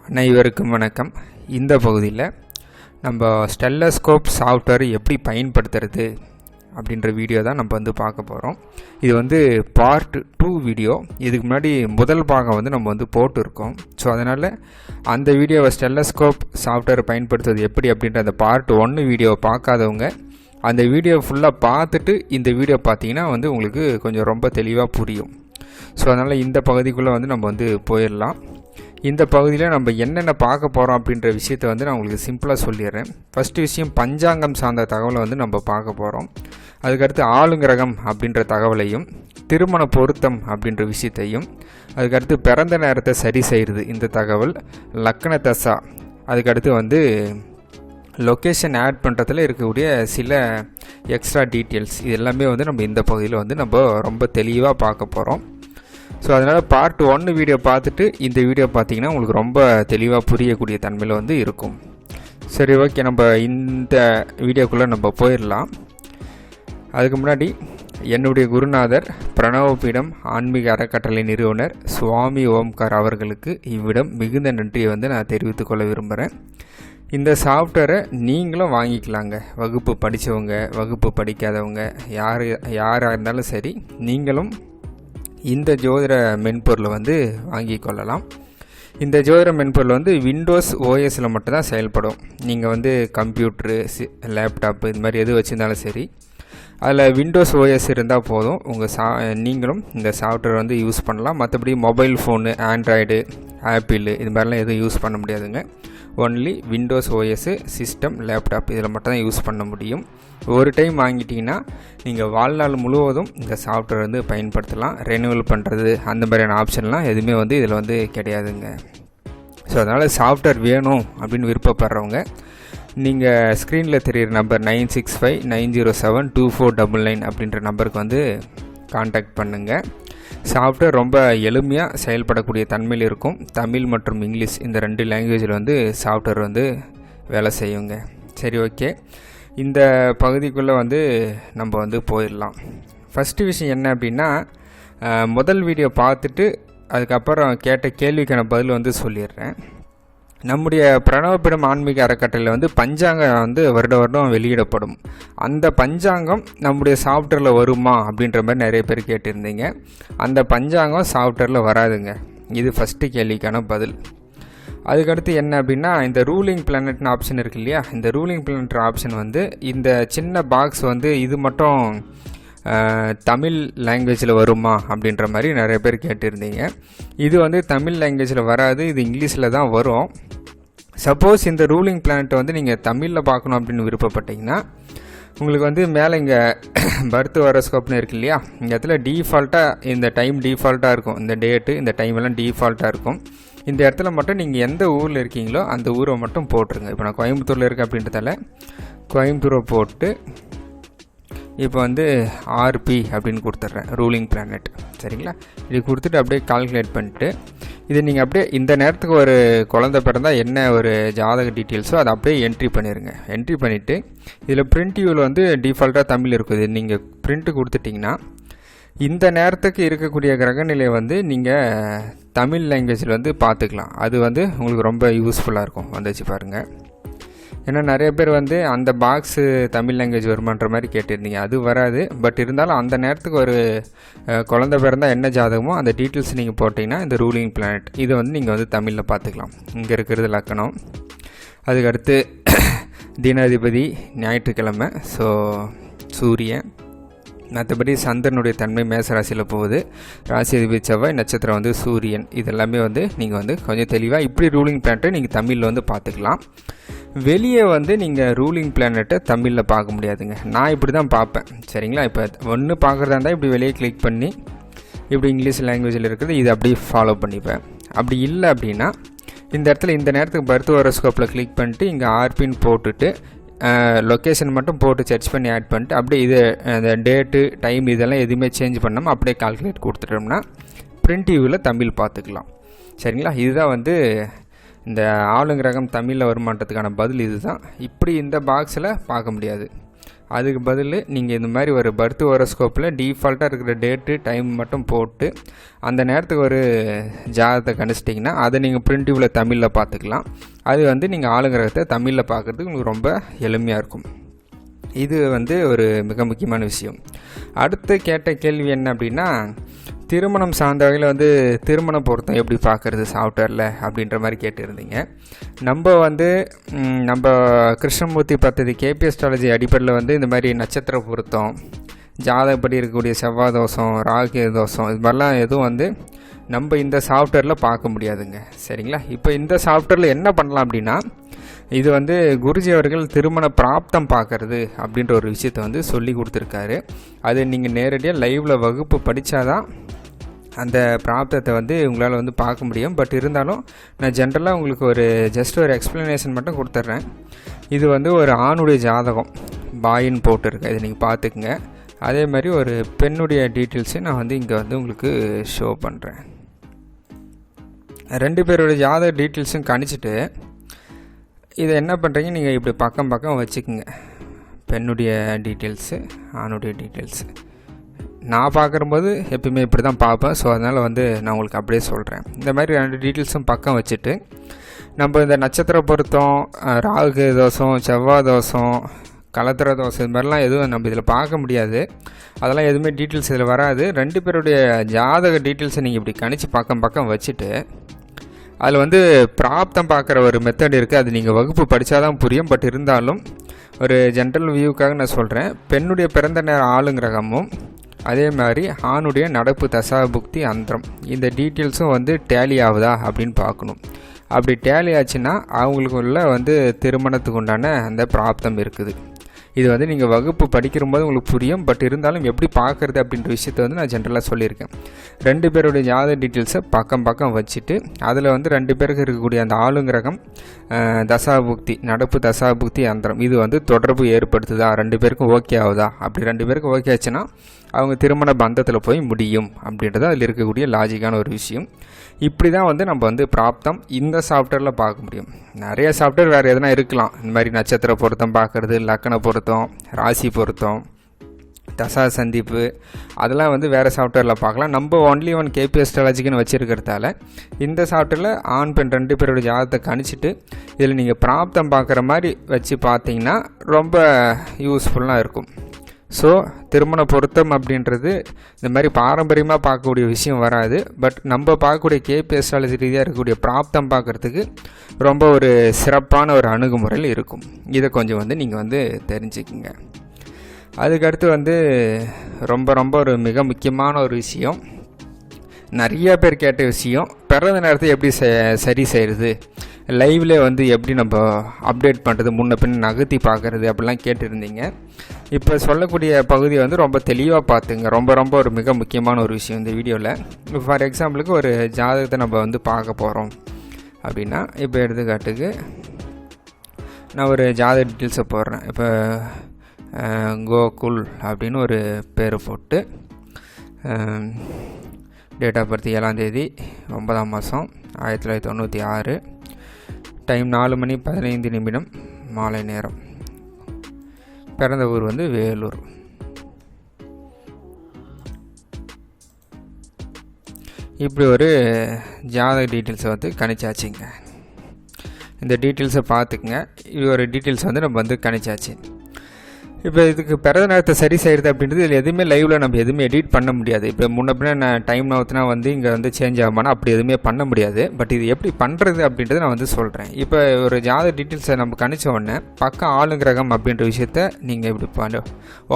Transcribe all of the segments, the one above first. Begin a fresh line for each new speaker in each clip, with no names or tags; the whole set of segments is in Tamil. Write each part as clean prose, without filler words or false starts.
அனைவருக்கும் வணக்கம். இந்த பகுதியில் நம்ம ஸ்டெல்லஸ்கோப் சாஃப்ட்வேர் எப்படி பயன்படுத்துறது அப்படின்ற வீடியோ தான் நம்ம பார்க்க போகிறோம். இது பார்ட் 2 வீடியோ. இதுக்கு முன்னாடி முதல் பாகம் நம்ம போட்டிருக்கோம். ஸோ அதனால் அந்த வீடியோவை ஸ்டெல்லஸ்கோப் சாஃப்ட்வேர் பயன்படுத்துவது எப்படி அப்படின்ற அந்த பார்ட் 1 வீடியோவை பார்க்காதவங்க அந்த வீடியோ ஃபுல்லாக பார்த்துட்டு இந்த வீடியோ பார்த்தீங்கன்னா உங்களுக்கு கொஞ்சம் ரொம்ப தெளிவாக புரியும். ஸோ அதனால் இந்த பகுதிக்குள்ளே நம்ம போயிடலாம். இந்த பகுதியில் நம்ம என்னென்ன பார்க்க போகிறோம் அப்படின்ற விஷயத்தை நான் உங்களுக்கு சிம்பிளாக சொல்லிடுறேன். ஃபஸ்ட்டு விஷயம், பஞ்சாங்கம் சார்ந்த தகவலை நம்ம பார்க்க போகிறோம். அதுக்கடுத்து ஆளுங்கிரகம் அப்படின்ற தகவலையும், திருமண பொருத்தம் அப்படின்ற விஷயத்தையும், அதுக்கடுத்து பிறந்த நேரத்தை சரி செய்கிறது இந்த தகவல், லக்ன தசா, அதுக்கடுத்து லொக்கேஷன் ஆட் பண்ணுறதுல இருக்கக்கூடிய சில எக்ஸ்ட்ரா டீட்டெயில்ஸ், இது எல்லாமே நம்ம இந்த பகுதியில் நம்ம ரொம்ப தெளிவாக பார்க்க போகிறோம். ஸோ அதனால் பார்ட் 1 வீடியோ பார்த்துட்டு இந்த வீடியோ பார்த்தீங்கன்னா உங்களுக்கு ரொம்ப தெளிவாக புரியக்கூடிய தன்மையில் இருக்கும். சரி, ஓகே, நம்ம இந்த வீடியோக்குள்ளே நம்ம போயிடலாம். அதுக்கு முன்னாடி என்னுடைய குருநாதர் பிரணவபீடம் ஆன்மீக அறக்கட்டளை நிறுவனர் சுவாமி ஓம்கார் அவர்களுக்கு இவ்விடம் மிகுந்த நன்றியை நான் தெரிவித்துக் கொள்ள விரும்புகிறேன். இந்த சாஃப்ட்வேரை நீங்களும் வாங்கிக்கலாங்க. வகுப்பு படித்தவங்க, வகுப்பு படிக்காதவங்க, யாராக இருந்தாலும் சரி, நீங்களும் இந்த ஜோதிட மென்பொருளை வாங்கி கொள்ளலாம். இந்த ஜோதிட மென்பொருள் விண்டோஸ் ஓஎஸில் மட்டும்தான் செயல்படும். நீங்கள் கம்ப்யூட்ரு, லேப்டாப்பு இது மாதிரி எது வச்சுருந்தாலும் சரி, அதில் விண்டோஸ் ஓஎஸ் இருந்தால் போதும். நீங்களும் இந்த சாஃப்ட்வேர் யூஸ் பண்ணலாம். மற்றபடி மொபைல் ஃபோனு, ஆண்ட்ராய்டு, ஆப்பிள் இது மாதிரிலாம் எதுவும் யூஸ் பண்ண முடியாதுங்க. Only Windows OS, system, laptop இதில் மட்டும் தான் யூஸ் பண்ண முடியும். ஒரு டைம் வாங்கிட்டிங்கன்னா நீங்கள் வாழ்நாள் முழுவதும் இந்த சாஃப்ட்வேர் பயன்படுத்தலாம். ரெனியூவல் பண்ணுறது அந்த மாதிரியான ஆப்ஷன்லாம் எதுவுமே இதில் கிடையாதுங்க. ஸோ அதனால் சாஃப்ட்வேர் வேணும் அப்படின்னு விருப்பப்படுறவங்க நீங்கள் ஸ்க்ரீனில் தெரிகிற நம்பர் 9659072499 அப்படின்ற நம்பருக்கு கான்டாக்ட் பண்ணுங்கள். சாஃப்ட்வேர் ரொம்ப எளிமையாக செயல்படக்கூடிய தன்மையில் இருக்கும். தமிழ் மற்றும் இங்கிலீஷ் இந்த 2 லாங்குவேஜில் சாஃப்ட்வேர் வேலை செய்யுங்க. சரி, ஓகே, இந்த பகுதிக்குள்ளே நம்ம போயிடலாம். ஃபஸ்ட்டு விஷயம் என்ன அப்படின்னா, முதல் வீடியோ பார்த்துட்டு அதுக்கப்புறம் கேட்ட கேள்விக்கான பதில் சொல்லிடுறேன். நம்முடைய பிரணவபீடம் ஆன்மீக அறக்கட்டளையில் பஞ்சாங்கம் வருடம் வெளியிடப்படும். அந்த பஞ்சாங்கம் நம்முடைய சாஃப்ட்வேரில் வருமா அப்படின்ற மாதிரி நிறைய பேர் கேட்டிருந்தீங்க. அந்த பஞ்சாங்கம் சாஃப்ட்வேரில் வராதுங்க. இது ஃபஸ்ட்டு கேள்விக்கான பதில். அதுக்கடுத்து என்ன அப்படின்னா, இந்த ரூலிங் பிளானட்னு ஆப்ஷன் இருக்கு இல்லையா, இந்த ரூலிங் பிளானட் ஆப்ஷன் இந்த சின்ன பாக்ஸ் இது மட்டும் தமிழ் லாங்குவேஜில் வருமா அப்படின்ற மாதிரி நிறைய பேர் கேட்டிருந்தீங்க. இது தமிழ் லாங்குவேஜில் வராது, இது இங்கிலீஷில் தான் வரும். சப்போஸ் இந்த ரூலிங் பிளானட்டை நீங்கள் தமிழில் பார்க்கணும் அப்படின்னு விருப்பப்பட்டீங்கன்னா, உங்களுக்கு மேலே இங்கே பர்த் ஹாரோஸ்கோப்னு இருக்கு இல்லையா, இந்த இடத்துல டீஃபால்ட்டாக இந்த டைம் டீஃபால்ட்டாக இருக்கும். இந்த டேட்டு, இந்த டைம் எல்லாம் டீஃபால்ட்டாக இருக்கும். இந்த இடத்துல மட்டும் நீங்கள் எந்த ஊரில் இருக்கீங்களோ அந்த ஊரை மட்டும் போட்டுருங்க. இப்போ நான் கோயம்புத்தூரில் இருக்கேன் அப்படின்றதால கோயம்புத்தூரை போட்டு இப்போ ஆர்பி அப்படின்னு கொடுத்துட்றேன், ரூலிங் பிளானட். சரிங்களா? இது கொடுத்துட்டு அப்படியே கால்குலேட் பண்ணிட்டு இது நீங்கள் அப்படியே இந்த நேரத்துக்கு ஒரு குழந்தை பிறந்தால் என்ன ஒரு ஜாதக டீட்டெயில்ஸோ அதை அப்படியே என்ட்ரி பண்ணிடுங்க. என்ட்ரி பண்ணிவிட்டு இதில் பிரிண்ட் வியூவில் டிஃபால்ட்டாக தமிழ் இருக்குது. நீங்கள் பிரிண்ட்டு கொடுத்துட்டிங்கன்னா இந்த நேரத்துக்கு இருக்கக்கூடிய கிரகநிலை நீங்கள் தமிழ் லாங்குவேஜில் பார்த்துக்கலாம். அது உங்களுக்கு ரொம்ப யூஸ்ஃபுல்லாக இருக்கும். வந்துச்சு பாருங்கள். ஏன்னா நிறைய பேர் அந்த பாக்ஸு தமிழ் லாங்குவேஜ் வருமான்ற மாதிரி கேட்டிருந்தீங்க. அது வராது. பட் இருந்தாலும் அந்த நேரத்துக்கு ஒரு குழந்தை பிறந்தால் என்ன ஜாதகமோ அந்த டீட்டெயில்ஸ் நீங்கள் போட்டிங்கன்னா இந்த ரூலிங் பிளானட் இதை நீங்கள் தமிழில் பார்த்துக்கலாம். இங்கே இருக்கிறது லக்கணம், அதுக்கடுத்து தினாதிபதி ஞாயிற்றுக்கிழமை, ஸோ சூரியன், மற்றபடி சந்திரனுடைய தன்மை மேச ராசியில் போகுது, ராசி அதிபதி செவ்வாய், நட்சத்திரம் சூரியன். இதெல்லாமே நீங்கள் கொஞ்சம் தெளிவாக இப்படி ரூலிங் பிளானட்டை நீங்கள் தமிழில் பார்த்துக்கலாம். வெளியே நீங்கள் ரூலிங் பிளானட்டை தமிழில் பார்க்க முடியாதுங்க. நான் இப்படி தான் பார்ப்பேன். சரிங்களா? இப்போ ஒன்று பார்க்குறதா இருந்தால் இப்படி வெளியே கிளிக் பண்ணி இப்படி இங்கிலீஷ் லாங்குவேஜில் இருக்கிறது இது அப்படியே ஃபாலோ பண்ணிப்பேன். அப்படி இல்லை அப்படின்னா இந்த இடத்துல இந்த நேரத்துக்கு பர்த் ஹாரோஸ்கோப்பில் கிளிக் பண்ணிட்டு இங்கே ஆர்பின்னு போட்டுட்டு லொக்கேஷன் மட்டும் போட்டு சர்ச் பண்ணி ஆட் பண்ணிட்டு அப்படியே இது அந்த டேட்டு, டைம் இதெல்லாம் எதுவுமே சேஞ்ச் பண்ணாமல் அப்படியே கால்குலேட் கொடுத்துட்டோம்னா பிரிண்ட் வியூவில் தமிழ் பார்த்துக்கலாம். சரிங்களா? இதுதான் இந்த ஆளுங்கிரகம் தமிழில் வருமானத்துக்கான பதில். இது தான். இப்படி இந்த பாக்ஸில் பார்க்க முடியாது. அதுக்கு பதில் நீங்கள் இந்த மாதிரி ஒரு பர்த் ஹோரோஸ்கோப்பில் டிஃபால்ட்டாக இருக்கிற டேட்டு டைம் மட்டும் போட்டு அந்த நேரத்துக்கு ஒரு ஜாதகத்தை கணிச்சிட்டிங்கன்னா அதை நீங்கள் பிரிண்டிவில் தமிழில் பார்த்துக்கலாம். அது வந்து நீங்கள் ஆளுங்கிரகத்தை தமிழில் பார்க்குறதுக்கு உங்களுக்கு ரொம்ப எளிமையாக இருக்கும். இது வந்து ஒரு மிக முக்கியமான விஷயம். அடுத்து கேட்ட கேள்வி என்ன அப்படின்னா, திருமணம் சார்ந்த வகையில் வந்து திருமண பொருத்தம் எப்படி பார்க்குறது சாஃப்ட்வேரில் அப்படின்ற மாதிரி கேட்டுருந்தீங்க. நம்ம கிருஷ்ணமூர்த்தி பദ്ധதி கேபி அஸ்ட்ராலஜி அடிப்படையில் வந்து இந்த மாதிரி நட்சத்திர பொருத்தம், ஜாதகப்படி இருக்கக்கூடிய செவ்வாய் தோஷம், ராகு தோஷம், இது மாதிரிலாம் எதுவும் வந்து நம்ம இந்த சாஃப்ட்வேரில் பார்க்க முடியாதுங்க. சரிங்களா? இப்போ இந்த சாஃப்ட்வேரில் என்ன பண்ணலாம் அப்படின்னா, இது வந்து குருஜி அவர்கள் திருமண பிராப்தம் பார்க்குறது அப்படின்ற ஒரு விஷயத்தை வந்து சொல்லி கொடுத்துருக்காரு. அது நீங்கள் நேரடியாக லைவில் வகுப்பு படித்தாதான் அந்த பிராப்தத்தை வந்து உங்களால் வந்து பார்க்க முடியும். பட் இருந்தாலும் நான் ஜென்ரலாக உங்களுக்கு ஒரு ஜஸ்ட் ஒரு எக்ஸ்ப்ளனேஷன் மட்டும் கொடுத்துட்றேன். இது வந்து ஒரு ஆணுடைய ஜாதகம் பாயின்னு போட்டிருக்கேன், இதை நீங்கள் பார்த்துக்குங்க. அதே மாதிரி ஒரு பெண்ணுடைய டீட்டெயில்ஸையும் நான் வந்து இங்கே வந்து உங்களுக்கு ஷோ பண்ணுறேன். 2 பேருடைய ஜாதக டீட்டெயில்ஸும் கணிச்சிட்டு இதை என்ன பண்ணுறீங்க, நீங்கள் இப்படி பக்கம் வச்சுக்குங்க. பெண்ணுடைய டீட்டெயில்ஸு, ஆணுடைய டீட்டெயில்ஸு. நான் பார்க்கும்போது எப்பயுமே இப்படி தான் பார்ப்பேன். ஸோ அதனால் வந்து நான் உங்களுக்கு அப்படியே சொல்கிறேன். இந்த மாதிரி 2 டீட்டெயில்ஸும் பக்கம் வச்சுட்டு நம்ம இந்த நட்சத்திர பொருத்தம், ராகு தோஷம், செவ்வாய் தோஷம், கலத்திர தோஷம், இது மாதிரிலாம் எதுவும் நம்ம இதில் பார்க்க முடியாது. அதெல்லாம் எதுவுமே டீட்டெயில்ஸ் இதில் வராது. 2 பேருடைய ஜாதக டீட்டெயில்ஸை நீங்கள் இப்படி கணிச்சு பக்கம் வச்சுட்டு அதில் வந்து பிராப்தம் பார்க்குற ஒரு மெத்தட் இருக்குது. அது நீங்கள் வகுப்பு படித்தா தான் புரியும். பட் இருந்தாலும் ஒரு ஜென்ரல் வியூக்காக நான் சொல்கிறேன். பெண்ணுடைய பிறந்த நேர ஆளுங்கிரகமும் அதே மாதிரி ஆணுடைய நடப்பு தசாபுக்தி அந்தரம், இந்த டீட்டெயில்ஸும் வந்து டேலி ஆகுதா அப்படின்னு பார்க்கணும். அப்படி டேலி ஆச்சுன்னா அவங்களுக்குள்ள வந்து திருமணத்துக்கு உண்டான அந்த பிராப்தம் இருக்குது. இது வந்து நீங்கள் வகுப்பு படிக்கிறபோது உங்களுக்கு புரியும். பட் இருந்தாலும் எப்படி பார்க்குறது அப்படின்ற விஷயத்தை வந்து நான் ஜென்ரலாக சொல்லியிருக்கேன். 2 பேருடைய ஜாதக டீட்டெயில்ஸை பக்கம் வச்சுட்டு அதில் வந்து 2 பேருக்கு இருக்கக்கூடிய அந்த ஆளுங்கிரகம், தசாபுக்தி, நடப்பு தசாபுக்தி அந்தரம், இது வந்து தொடர்பு ஏற்படுத்துதா, 2 பேருக்கும் ஓகே ஆகுதா. அப்படி 2 பேருக்கும் ஓகே ஆச்சுன்னா அவங்க திருமண பந்தத்தில் போய் முடியும் அப்படின்றது அதில் இருக்கக்கூடிய லாஜிக்கான ஒரு விஷயம். இப்படி தான் வந்து நம்ம வந்து பிராப்தம் இந்த சாஃப்ட்வேரில் பார்க்க முடியும். நிறைய சாஃப்ட்வேர் வேறு எதனா இருக்கலாம். இந்த மாதிரி நட்சத்திர பொருத்தம் பார்க்குறது, லக்கண பொருத்தம், ராசி பொருத்தம், தசா சந்திப்பு, அதெல்லாம் வந்து வேறு சாஃப்ட்வேரில் பார்க்கலாம். நம்ம ஒன்லி ஒன் கேபி அஸ்ட்ராலஜிக்குன்னு வச்சுருக்கிறதால இந்த சாஃப்ட்வேரில் ஆண் பெண் 2 பேரோட ஜாதகத்தை கணிச்சிட்டு இதில் நீங்கள் பிராப்தம் பார்க்குற மாதிரி வச்சு பார்த்தீங்கன்னா ரொம்ப யூஸ்ஃபுல்லாக இருக்கும். ஸோ திருமண பொருத்தம் அப்படின்றது இந்த மாதிரி பாரம்பரியமாக பார்க்கக்கூடிய விஷயம் வராது. பட் நம்ம பார்க்கக்கூடிய கேபி அஸ்ட்ராலஜி ரீதியாக இருக்கக்கூடிய பிராப்தம் பார்க்குறதுக்கு ரொம்ப ஒரு சிறப்பான ஒரு அணுகுமுறையில் இருக்கும். இதை கொஞ்சம் வந்து நீங்கள் வந்து தெரிஞ்சுக்குங்க. அதுக்கடுத்து வந்து ரொம்ப ஒரு மிக முக்கியமான ஒரு விஷயம், நிறைய பேர் கேட்ட விஷயம், பிறந்த நேரத்தை எப்படி சரி செய்கிறது, லைவ்ல வந்து எப்படி நம்ம அப்டேட் பண்ணுறது, முன்ன பின் நகர்த்தி பார்க்குறது அப்படிலாம் கேட்டுருந்தீங்க. இப்போ சொல்லக்கூடிய பகுதியை வந்து ரொம்ப தெளிவாக பார்த்துங்க. ரொம்ப ஒரு மிக முக்கியமான ஒரு விஷயம் இந்த வீடியோவில். ஃபார் எக்ஸாம்பிளுக்கு ஒரு ஜாதகத்தை நம்ம வந்து பார்க்க போகிறோம் அப்படின்னா, இப்போ எடுத்துக்காட்டுக்கு நான் ஒரு ஜாதக டீட்டெயில்ஸை போடுறேன். இப்போ கோகுல் அப்படின்னு ஒரு பேர் போட்டு டேட் ஆஃப் பர்த் 7ஆம் தேதி 9ஆம் மாதம் 1996, டைம் 4:15 மாலை நேரம், பிறந்த ஊர் வந்து வேலூர். இப்படி ஒரு ஜாதக டீட்டெயில்ஸை வந்து கணிச்சாச்சுங்க. இந்த டீட்டெயில்ஸை பார்த்துக்குங்க. இது ஒரு டீட்டெயில்ஸ் வந்து நம்ம வந்து கணிச்சாச்சு. இப்போ இதுக்கு பிறந்த நேரத்தை சரி செய்கிறது அப்படின்றது இதில் எதுவுமே லைவில் நம்ம எதுவுமே எடிட் பண்ண முடியாது. இப்போ முன்ன பின்ன நான் டைம் நவுத்துனா வந்து இங்கே வந்து சேஞ்ச் ஆகுமானா அப்படி எதுவுமே பண்ண முடியாது. பட் இது எப்படி பண்ணுறது அப்படின்றத நான் வந்து சொல்கிறேன். இப்போ ஒரு ஜாதக டீட்டெயில்ஸை நம்ம கணிச்ச உடனே பக்கம் ஆளுங்கிரகம் அப்படின்ற விஷயத்த நீங்கள் இப்படி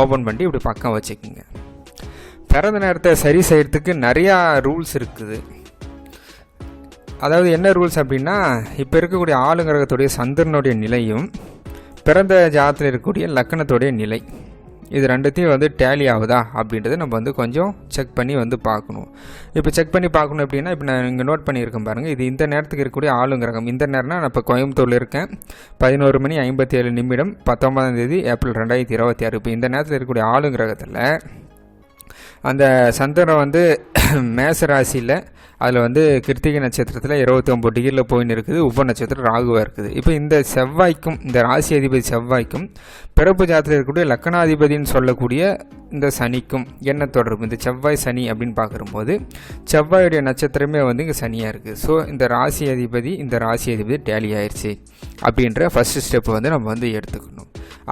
ஓப்பன் பண்ணி இப்படி பக்கம் வச்சுக்கோங்க. பிறந்த நேரத்தை சரி செய்கிறதுக்கு நிறையா ரூல்ஸ் இருக்குது. அதாவது என்ன ரூல்ஸ் அப்படின்னா, இப்போ இருக்கக்கூடிய ஆளுங்கிரகத்துடைய சந்திரனுடைய நிலையும் பிறந்த ஜாதகத்தில் இருக்கக்கூடிய லக்கணத்துடைய நிலை, இது 2த்தையும் வந்து டேலி ஆகுதா அப்படின்றத நம்ம வந்து கொஞ்சம் செக் பண்ணி வந்து பார்க்கணும். இப்போ செக் பண்ணி பார்க்கணும் அப்படின்னா, இப்போ நான் இங்கே நோட் பண்ணியிருக்கேன் பாருங்கள். இது இந்த நேரத்துக்கு இருக்கக்கூடிய ஆளுங்கிரகம். இந்த நேரம்னா நான் இப்போ கோயம்புத்தூரில் இருக்கேன். 11:57 19ஆம் தேதி ஏப்ரல் 2026. இப்போ இந்த நேரத்தில் இருக்கக்கூடிய ஆளுங்கிரகத்தில் அந்த சந்திரன் வந்து மேச ராசியில் அதில் வந்து கிருத்திகை நட்சத்திரத்தில் 29 டிகிரியில் போயின்னு இருக்குது. உப நட்சத்திரம் ராகுவாக இருக்குது. இப்போ இந்த செவ்வாய்க்கும் இந்த ராசி அதிபதி செவ்வாய்க்கும் பிறப்பு ஜாதத்தில் இருக்கக்கூடிய லக்னாதிபதினு சொல்லக்கூடிய இந்த சனிக்கும் என்ன தொடர்பு? இந்த செவ்வாய் சனி அப்படின்னு பார்க்கும்போது செவ்வாயுடைய நட்சத்திரமே வந்து இங்கே சனியாக இருக்குது. ஸோ இந்த ராசி அதிபதி டேலி ஆயிடுச்சு அப்படின்ற ஃபஸ்ட்டு ஸ்டெப்பு வந்து நம்ம வந்து எடுத்துக்கணும்.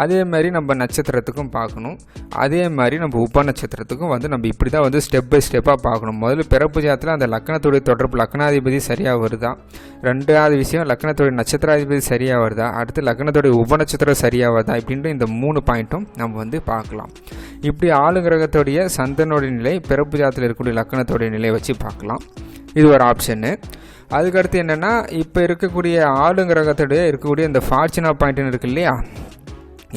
அதே மாதிரி நம்ம நட்சத்திரத்துக்கும் பார்க்கணும். அதே மாதிரி நம்ம உப நட்சத்திரத்துக்கும் வந்து நம்ம இப்படி தான் வந்து ஸ்டெப் பை ஸ்டெப்பாக பார்க்கணும். முதல்ல பிறப்பு ஜாதத்தில் அந்த லக்னத்துடைய தொடர்பு லக்னாதிபதி சரியாக வருதா, ரெண்டாவது விஷயம் லக்னத்துடைய நட்சத்திராதிபதி சரியாக வருதா, அடுத்து லக்னத்துடைய உப நட்சத்திரம் சரியாக வருதா, இப்படின்ற இந்த 3 பாயிண்ட்டும் நம்ம வந்து பார்க்கலாம். இப்படி ஆளுங்கிரகத்துடைய சந்திரனுடைய நிலை பிறப்பு ஜாதத்தில் இருக்கக்கூடிய லக்னத்துடைய நிலையை வச்சு பார்க்கலாம். இது ஒரு ஆப்ஷனு. அதுக்கடுத்து என்னென்னா, இப்போ இருக்கக்கூடிய ஆளுங்கிரகத்துடைய இருக்கக்கூடிய இந்த ஃபார்ச்சுனா பாயிண்ட்னு இருக்கு இல்லையா,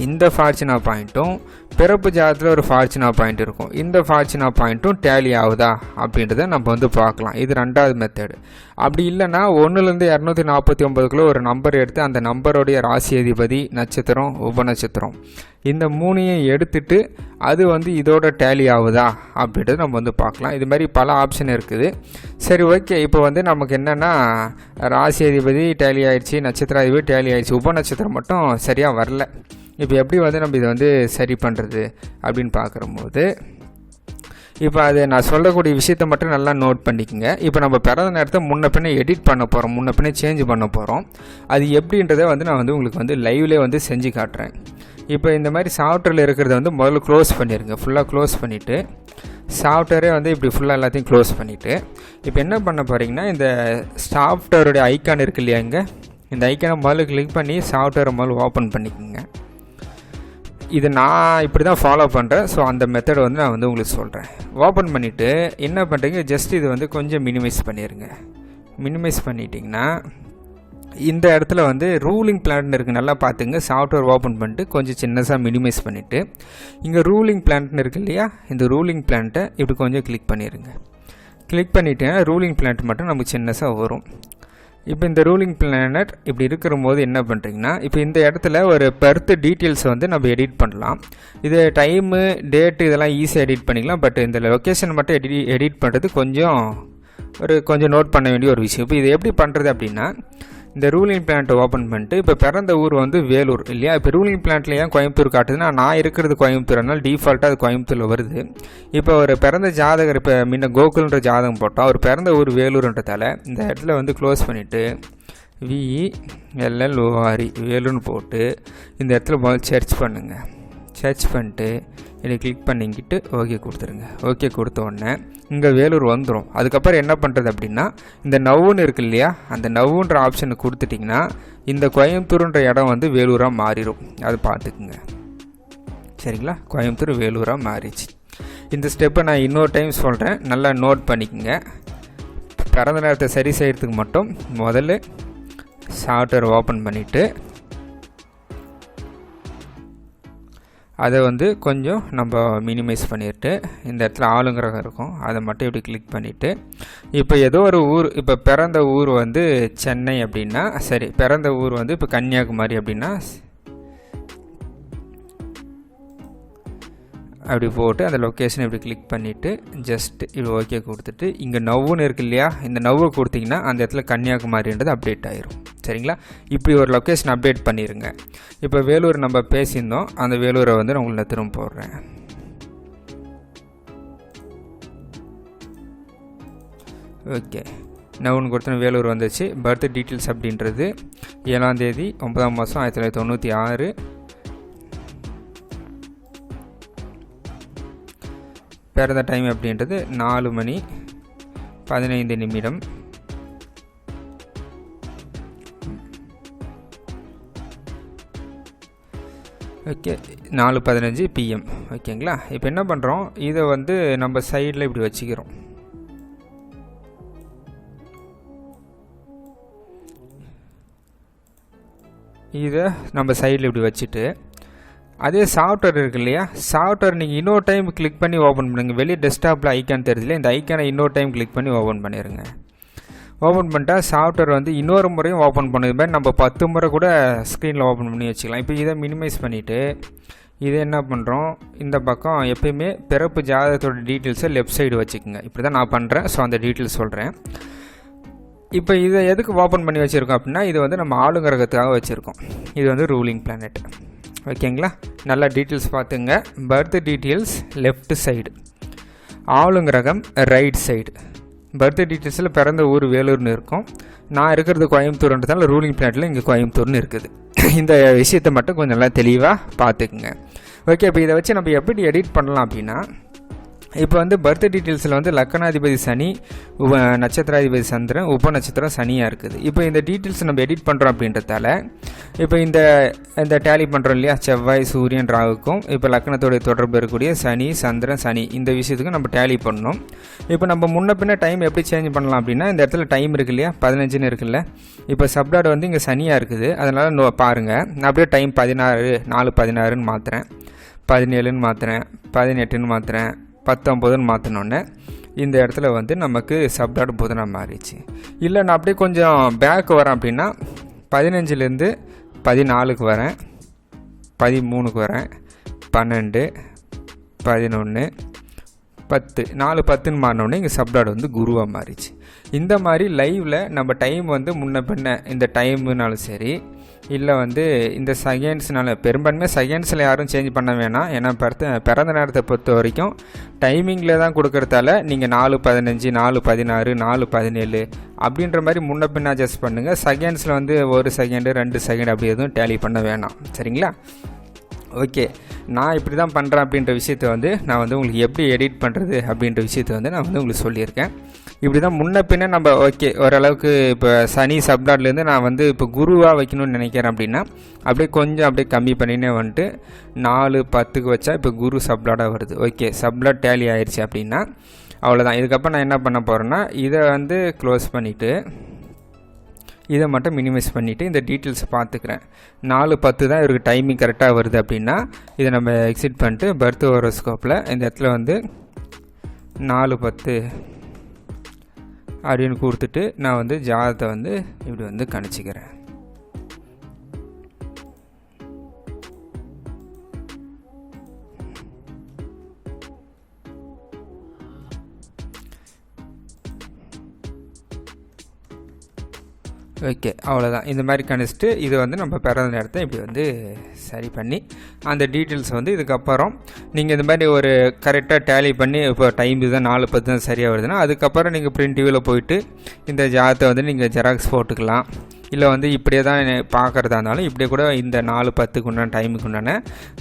இந்த ஃபார்ச்சுனா பாயிண்ட்டும் பிறப்பு ஜாதத்தில் ஒரு ஃபார்ச்சுனா பாயிண்ட் இருக்கும். இந்த ஃபார்ச்சுனா பாயிண்ட்டும் டேலி ஆகுதா அப்படின்றத நம்ம வந்து பார்க்கலாம். இது ரெண்டாவது மெத்தடு. அப்படி இல்லைன்னா 1லேருந்து 249 ஒரு நம்பர் எடுத்து அந்த நம்பருடைய ராசி அதிபதி நட்சத்திரம் உப நட்சத்திரம் இந்த 3ஐயும் எடுத்துட்டு அது வந்து இதோட டேலி ஆகுதா அப்படின்றத நம்ம வந்து பார்க்கலாம். இது மாதிரி பல ஆப்ஷன் இருக்குது. சரி, ஓகே. இப்போ வந்து நமக்கு என்னென்னா ராசி அதிபதி டேலி ஆயிடுச்சு, நட்சத்திராதிபதி டேலி ஆயிடுச்சு, உப நட்சத்திரம் மட்டும் சரியாக வரல. இப்போ எப்படி வந்து நம்ம இதை வந்து சரி பண்ணுறது அப்படின்னு பார்க்கும்போது, இப்போ அது நான் சொல்லக்கூடிய விஷயத்த மட்டும் நல்லா நோட் பண்ணிக்கோங்க. இப்போ நம்ம பிறந்த நேரத்தை முன்ன பின்னே எடிட் பண்ண போகிறோம், முன்ன பின்னே சேஞ்ச் பண்ண போகிறோம். அது எப்படின்றத வந்து நான் வந்து உங்களுக்கு வந்து லைவ்லேயே வந்து செஞ்சு காட்டுறேன். இப்போ இந்த மாதிரி சாஃப்ட்வேரில் இருக்கிறத வந்து முதல்ல க்ளோஸ் பண்ணிடுங்க. ஃபுல்லாக க்ளோஸ் பண்ணிவிட்டு சாஃப்ட்வேரே வந்து இப்படி ஃபுல்லாக எல்லாத்தையும் க்ளோஸ் பண்ணிவிட்டு இப்போ என்ன பண்ண போகிறீங்கன்னா, இந்த சாஃப்ட்வேருடைய ஐக்கான் இருக்கு இல்லையா, இங்கே இந்த ஐக்கானை முதல்ல கிளிக் பண்ணி சாஃப்ட்வேரை முதல்ல ஓப்பன் பண்ணிக்கோங்க. இது நான் இப்படி தான் ஃபாலோ பண்ணுறேன். ஸோ அந்த மெத்தடை வந்து நான் வந்து உங்களுக்கு சொல்கிறேன். ஓப்பன் பண்ணிவிட்டு என்ன பண்ணுறீங்க, ஜஸ்ட் இது வந்து கொஞ்சம் மினிமைஸ் பண்ணிடுங்க. மினிமைஸ் பண்ணிட்டீங்கன்னா இந்த இடத்துல வந்து ரூலிங் பிளான் இருக்குது, நல்லா பார்த்துங்க. சாஃப்ட்வேர் ஓப்பன் பண்ணிட்டு கொஞ்சம் சின்னதாக மினிமைஸ் பண்ணிவிட்டு இங்கே ரூலிங் பிளான்ட்னு இருக்குது இல்லையா, இந்த ரூலிங் பிளான்ட்டை இப்படி கொஞ்சம் கிளிக் பண்ணிடுங்க. கிளிக் பண்ணிவிட்டேன்னா ரூலிங் பிளான்ட் மட்டும் நமக்கு சின்னதாக வரும். இப்போ இந்த ரூலிங் பிளானட் இப்படி இருக்கிற போது என்ன பண்ணுறீங்கன்னா, இப்போ இந்த இடத்துல ஒரு பர்த் டீட்டெயில்ஸை வந்து நம்ம எடிட் பண்ணலாம். இது டைமு டேட்டு இதெல்லாம் ஈஸியாக எடிட் பண்ணிக்கலாம். பட் இந்த லொக்கேஷன் மட்டும் எடிட் பண்ணுறது கொஞ்சம் நோட் பண்ண வேண்டிய ஒரு விஷயம். இப்போ இது எப்படி பண்ணுறது அப்படின்னா, இந்த ரூலிங் பிளான்ட்டை ஓப்பன் பண்ணிட்டு இப்போ பிறந்த ஊர் வந்து வேலூர் இல்லையா. இப்போ ரூலிங் பிளான்ட்டில் ஏன் கோயம்புத்தூர் காட்டுதுன்னா, நான் இருக்கிறது கோயம்புத்தூர், அதனால் டிஃபால்ட்டாக அது கோயம்புத்தூரில் வருது. இப்போ ஒரு பிறந்த ஜாதகர் இப்போ முன்ன கோகுல்ன்ற ஜாதகம் போட்டால் அவர் பிறந்த ஊர் வேலூர்ன்றதால இந்த இடத்துல வந்து க்ளோஸ் பண்ணிவிட்டு VELLOR வேலூர்னு போட்டு இந்த இடத்துல முதல்ல சர்ச் பண்ணுங்கள். சர்ச் பண்ணிட்டு இதை கிளிக் பண்ணிக்கிட்டு ஓகே கொடுத்துருங்க. ஓகே கொடுத்த உடனே இங்கே வேலூர் வந்துடும். அதுக்கப்புறம் என்ன பண்ணுறது அப்படின்னா, இந்த நவ்வுன்னு இருக்கு இல்லையா, அந்த நவ்வுன்ற ஆப்ஷனை கொடுத்துட்டிங்கன்னா இந்த கோயம்புத்தூர்ன்ற இடம் வந்து வேலூராக மாறிடும். அது பார்த்துக்குங்க. சரிங்களா, கோயம்புத்தூர் வேலூராக மாறிச்சு. இந்த ஸ்டெப்பை நான் இன்னொரு டைம் சொல்கிறேன், நல்லா நோட் பண்ணிக்கோங்க. பிறந்த நேரத்தை சரி செய்கிறதுக்கு மட்டும் முதல்ல சாஃப்ட்வேர் ஓப்பன் பண்ணிவிட்டு அதை வந்து கொஞ்சம் நம்ம மினிமைஸ் பண்ணிவிட்டு இந்த இடத்துல ஆளுங்கிரகம் இருக்கும், அதை மட்டும் இப்படி கிளிக் பண்ணிவிட்டு இப்போ ஏதோ ஒரு ஊர், இப்போ பிறந்த ஊர் வந்து சென்னை அப்படின்னா சரி, பிறந்த ஊர் வந்து இப்போ கன்னியாகுமரி அப்படின்னா அப்படி போட்டு அந்த லொக்கேஷன் இப்படி கிளிக் பண்ணிவிட்டு ஜஸ்ட் இப்படி ஓகே கொடுத்துட்டு இங்கே நவ்வுன்னு இருக்கு இல்லையா, இந்த நவ்வை கொடுத்திங்கன்னா அந்த இடத்துல கன்னியாகுமரின்றது அப்டேட் ஆயிரும். சரிங்களா, இப்படி ஒரு லொக்கேஷன் அப்டேட் பண்ணிடுங்க. இப்போ வேலூர் நம்ம பேசியிருந்தோம், அந்த வேலூரை வந்து நான் உங்களுக்கு திரும்ப போடுறேன். ஓகே, நவுன்னு கொடுத்தோன்னா வேலூர் வந்துச்சு. பர்த் டீட்டெயில்ஸ் அப்படின்றது 7ஆம் தேதி 9ஆம் மாதம் 1996. பிறந்த டைம் அப்படின்றது 4:15. Okay, 4:15 PM. ஓகேங்களா, இப்போ என்ன பண்ணுறோம், இதை வந்து நம்ம சைடில் இப்படி வச்சுக்கிறோம். இதை நம்ம சைடில் இப்படி வச்சுட்டு அதே சாஃப்ட்வேர் இருக்கு இல்லையா, சாஃப்ட்வேர் நீங்கள் இன்னொரு டைம் கிளிக் பண்ணி ஓப்பன் பண்ணுங்கள். வெளியே டெஸ்க்டாப்பில் ஐக்கான் தெரியுதுல, இந்த ஐக்கானை இன்னொரு டைம் கிளிக் பண்ணி ஓப்பன் பண்ணிடுங்க. ஓப்பன் பண்ணிட்டா சாஃப்ட்வேர் வந்து இன்னொரு முறையும் ஓப்பன் பண்ணுது மாதிரி நம்ம 10 முறை கூட ஸ்க்ரீனில் ஓப்பன் பண்ணி வச்சுக்கலாம். இப்போ இதை மினிமைஸ் பண்ணிவிட்டு இது என்ன பண்ணுறோம், இந்த பக்கம் எப்பயுமே பிறப்பு ஜாதகத்தோட டீட்டெயில்ஸை லெஃப்ட் சைடு வச்சுக்கோங்க. இப்படி தான் நான் பண்ணுறேன். ஸோ அந்த டீட்டெயில்ஸ் சொல்கிறேன். இப்போ இதை எதுக்கு ஓப்பன் பண்ணி வச்சுருக்கோம் அப்படின்னா, இது வந்து நம்ம ஆளுங்கிரகத்துக்காக வச்சுருக்கோம். இது வந்து ரூலிங் பிளானட். ஓகேங்களா, நல்லா டீட்டெயில்ஸ் பார்த்துங்க. பர்த் டீட்டெயில்ஸ் லெஃப்ட் சைடு, ஆளுங்கிரகம் ரைட் சைடு. பர்த் டீட்டெயில்ஸில் பிறந்த ஊர் வேலூர்னு இருக்கும். நான் இருக்கிறது கோயம்புத்தூர்ன்றதால ரூலிங் பிளானட்டில் இங்கே கோயம்புத்தூர்னு இருக்குது. இந்த விஷயத்தை மட்டும் கொஞ்சம் நல்லா தெளிவாக பார்த்துக்குங்க. ஓகே, இப்போ இதை வச்சு நம்ம எப்படி எடிட் பண்ணலாம் அப்படின்னா, இப்போ வந்து பர்த் டீட்டெயில்ஸில் வந்து லக்கணாதிபதி சனி, நட்சத்திராதிபதி சந்திரன், உப நட்சத்திரம் சனியாக இருக்குது. இப்போ இந்த டீட்டெயில்ஸ் நம்ம எடிட் பண்ணுறோம் அப்படின்றதால இப்போ இந்த டேலி பண்ணுறோம் இல்லையா, செவ்வாய் சூரியன் ராகுக்கும் இப்போ லக்கணத்தோடைய தொடர்பு இருக்கக்கூடிய சனி சந்திரன் சனி, இந்த விஷயத்துக்கு நம்ம டேலி பண்ணணும். இப்போ நம்ம முன்ன பின்ன டைம் எப்படி சேஞ்ச் பண்ணலாம் அப்படின்னா, இந்த இடத்துல டைம் இருக்கு இல்லையா, 15ன்னு இருக்குல்ல. இப்போ சப்டாட் வந்து இங்கே சனியாக இருக்குது. அதனால் பாருங்கள், நான் அப்படியே டைம் 16 4/16ன்னு மாற்றுறேன், 17ன்னு மாற்றுறேன், 18ன்னு மாற்றுறேன், 19ன்னு மாற்றினோன்னே இந்த இடத்துல வந்து நமக்கு சப்டாட் புதனாக மாறிடுச்சு. இல்லை நான் அப்படியே கொஞ்சம் பேக் வரேன் அப்படின்னா, 15லேருந்து 14க்கு வரேன், 13க்கு வரேன், 12 11 10 4/10ன்னு மாறினோடனே இங்கே சப்டாட் வந்து குருவாக மாறிச்சு. இந்த மாதிரி லைவில் நம்ம டைம் வந்து முன்ன பின்ன இந்த டைமுனாலும் சரி, இல்லை வந்து இந்த செகண்ட்ஸ்னால, பெரும்பான்மையாக செகண்ட்ஸில் யாரும் சேஞ்ச் பண்ண வேணாம். ஏன்னா பிறந்த நேரத்தை பொறுத்த வரைக்கும் டைமிங்கில் தான் கொடுக்குறதால நீங்கள் 4:15 4:16 4:17 அப்படின்ற மாதிரி முன்ன பின்ன அட்ஜஸ்ட் பண்ணுங்கள். செகண்ட்ஸில் வந்து 1 செகண்டு 2 செகண்ட் அப்படி எதுவும் டேலி பண்ண வேணாம். சரிங்களா? ஓகே, நான் இப்படி தான் பண்ணுறேன் அப்படின்ற விஷயத்தை வந்து நான் வந்து உங்களுக்கு எப்படி எடிட் பண்ணுறது அப்படின்ற விஷயத்தை வந்து நான் வந்து உங்களுக்கு சொல்லியிருக்கேன். இப்படி தான் முன்ன பின்ன நம்ம ஓகே ஓரளவுக்கு. இப்போ சனி சப்டாட்லேருந்து நான் வந்து இப்போ குருவாக வைக்கணும்னு நினைக்கிறேன் அப்படின்னா, அப்படியே கொஞ்சம் அப்படியே கம்மி பண்ணினே வந்துட்டு 4:10க்கு வச்சா இப்போ குரு சப்டாடாக வருது. ஓகே, சப்டாட் டேலி ஆயிடுச்சு அப்படின்னா அவ்வளோதான். இதுக்கப்புறம் நான் என்ன பண்ண போகிறேன்னா, இதை வந்து க்ளோஸ் பண்ணிவிட்டு இதை மட்டும் மினிமைஸ் பண்ணிவிட்டு இந்த டீட்டெயில்ஸை பார்த்துக்கிறேன். 4:10 தான் இவருக்கு டைமிங் கரெக்டாக வருது அப்படின்னா இதை நம்ம எக்ஸிட் பண்ணிட்டு பர்த் ஹோரோஸ்கோப்பில் இந்த இடத்துல வந்து 4:10 அப்படின்னு கொடுத்துட்டு நான் வந்து ஜாதகத்தை வந்து இப்படி வந்து கணிச்சிக்கிறேன். ஓகே, அவ்வளோதான். இந்த மாதிரி கணிச்சிட்டு இது வந்து நம்ம பிறந்த நேரத்தை இப்படி வந்து சரி பண்ணி அந்த டீட்டெயில்ஸ் வந்து இதுக்கப்புறம் நீங்கள் இந்த மாதிரி ஒரு கரெக்டாக டேலி பண்ணி, இப்போ டைம் இதுதான் 4:10 தான் சரியாக வருதுன்னா அதுக்கப்புறம் நீங்கள் பிரிண்ட் டிவியில் போயிட்டு இந்த ஜாதகத்தை வந்து நீங்கள் ஜெராக்ஸ் போட்டுக்கலாம். இல்லை வந்து இப்படியே தான் பார்க்குறதா இருந்தாலும் இப்படியே கூட இந்த 4:10க்கு உண்டான டைமுக்கு உண்டான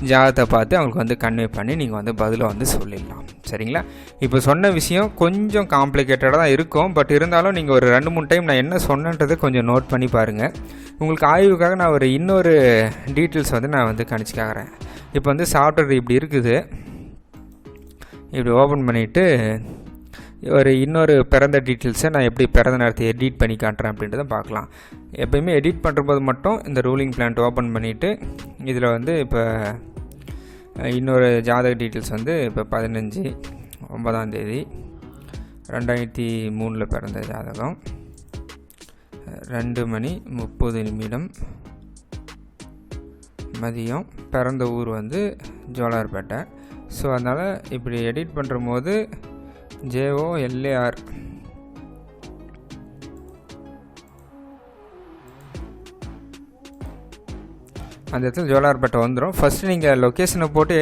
ஜாதகத்தை பார்த்து அவங்களுக்கு வந்து கன்வே பண்ணி நீங்கள் வந்து பதிலை வந்து சொல்லிடலாம். சரிங்களா? இப்போ சொன்ன விஷயம் கொஞ்சம் காம்ப்ளிகேட்டடாக தான் இருக்கும். பட் இருந்தாலும் நீங்கள் ஒரு 2-3 டைம் நான் என்ன சொன்னன்றதை கொஞ்சம் நோட் பண்ணி பாருங்கள். உங்களுக்கு ஆய்வுக்காக நான் ஒரு இன்னொரு டீட்டெயில்ஸ் வந்து நான் வந்து கணிச்சிக்காகிறேன். இப்போ வந்து சாஃப்ட்வேர் இப்படி இருக்குது. இப்படி ஓப்பன் பண்ணிவிட்டு ஒரு இன்னொரு பிறந்த டீட்டெயில்ஸை நான் எப்படி பிறந்த நேரத்தை எடிட் பண்ணி காட்டுறேன் அப்படின்றத பார்க்கலாம். எப்போயுமே எடிட் பண்ணும்போது மட்டும் இந்த ரூலிங் பிளான்ட் ஓப்பன் பண்ணிவிட்டு இதில் வந்து இப்போ இன்னொரு ஜாதக டீட்டெயில்ஸ் வந்து இப்போ 15/9/2003 பிறந்த ஜாதகம், 2:30 மதியம், பிறந்த ஊர் வந்து ஜோலார்பேட்டை. ஸோ அதனால் இப்படி எடிட் பண்ணுற போது JOLAR அந்த இடத்துல ஜோலார்பேட்டை வந்துடும். ஃபஸ்ட்டு நீங்கள் லொக்கேஷனை போட்டு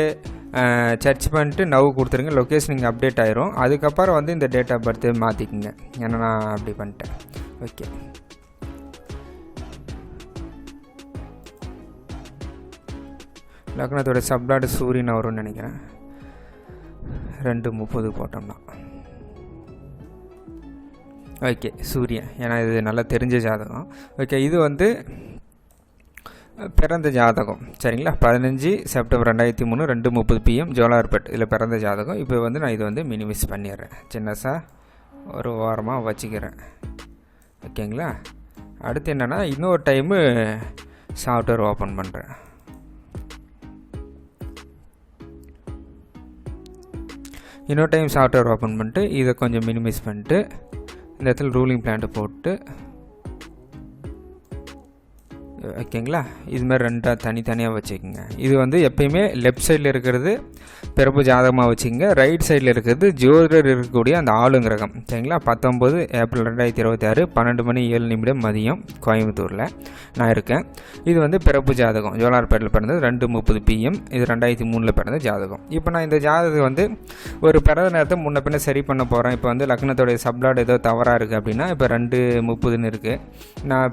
சர்ச் பண்ணிட்டு நவ் கொடுத்துருங்க. லொக்கேஷன் இங்கே அப்டேட் ஆயிரும். அதுக்கப்புறம் வந்து இந்த டேட் ஆஃப் பர்த்து மாற்றிக்குங்க. ஏன்னா நான் அப்படி பண்ணிட்டேன். ஓகே, லக்னத்தோட சப்டாட் சூரியன் வரும்னு நினைக்கிறேன். 2:30 போட்டோம்னா ஓகே சூரியன், ஏன்னா இது நல்லா தெரிஞ்ச ஜாதகம். ஓகே, இது வந்து பிறந்த ஜாதகம். சரிங்களா? 15 செப்டம்பர் 2003 2:30 PM ஜோலார்பேட் இதில் பிறந்த ஜாதகம். இப்போ வந்து நான் இது வந்து மினிமைஸ் பண்ணிடுறேன். சின்னசாக ஒரு வாரமாக வச்சுக்கிறேன். ஓகேங்களா? அடுத்து என்னென்னா இன்னொரு டைமு சாஃப்ட்வேர் ஓப்பன் பண்ணுறேன். இன்னொரு டைம் சாஃப்ட்வேர் ஓப்பன் பண்ணிட்டு இதை கொஞ்சம் மினிமைஸ் பண்ணிட்டு இந்த இடத்துல ரூலிங் பிளான்ட்டு போட்டு ஓகேங்களா. இதுமாதிரி ரெண்டாக தனித்தனியாக வச்சுக்கோங்க. இது வந்து எப்பயுமே லெஃப்ட் சைடில் இருக்கிறது பிறப்பு ஜாதகமாக வச்சுக்கோங்க, ரைட் சைடில் இருக்கிறது ஜோதிடர் இருக்கக்கூடிய அந்த ஆளுங்கிரகம். சரிங்களா. 19 ஏப்ரல் 2026 12:07 மதியம் கோயம்புத்தூரில் நான் இருக்கேன். இது வந்து பிறப்பு ஜாதகம், ஜோலார்பேட்டில் பிறந்தது, 2:30 PM. இது 2003 பிறந்த ஜாதகம். இப்போ நான் இந்த ஜாதகம் வந்து ஒரு பிறந்த நேரத்தை முன்ன பின்ன சரி பண்ண போகிறேன். இப்போ வந்து லக்னத்தோடைய சப்ளாட் ஏதோ தவறாக இருக்குது அப்படின்னா, இப்போ 2:30 இருக்குது. நான்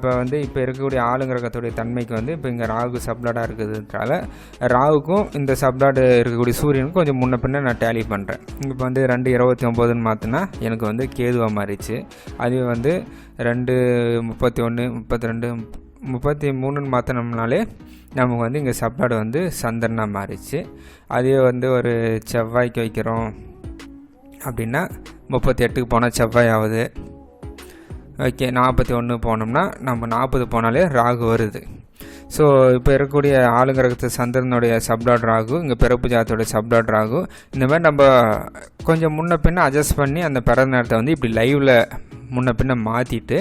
இப்போ இருக்கக்கூடிய ஆளுங்கிரகத்துடைய தன்மைக்கு வந்து இப்போ இங்கே ராகு சப்ளாடாக இருக்குதுனால ராகுக்கும் இந்த சப்ளாடு இருக்கக்கூடிய சூரியனுக்கும் கொஞ்சம் முன்ன பின்ன நான் டேலி பண்ணுறேன். இப்போ வந்து 2:29 மாற்றினா எனக்கு வந்து கேதுவாக மாறிச்சு. அது வந்து 2:31 32 33 மாற்றினோம்னாலே நமக்கு வந்து இங்கே சப்ளாடு வந்து சந்திரனாக மாறிச்சு. அதே வந்து ஒரு செவ்வாய்க்கு வைக்கிறோம் அப்படின்னா 38க்கு போனால் செவ்வாய் ஆகுது. ஓகே, 41 போனோம்னா நம்ம 40 போனாலே ராகு வருது. ஸோ இப்போ இருக்கக்கூடிய ஆளுங்கிரகத்து சந்திரனுடைய சப்ளாட் ராகு, இங்கே பிறப்பு ஜாதத்தோடைய சப்ளாட் ராகு, இந்த மாதிரி நம்ம கொஞ்சம் முன்ன பின்ன அட்ஜஸ்ட் பண்ணி அந்த பிறந்த நேரத்தை வந்து இப்படி லைவில் முன்ன பின்ன மாற்றிட்டு,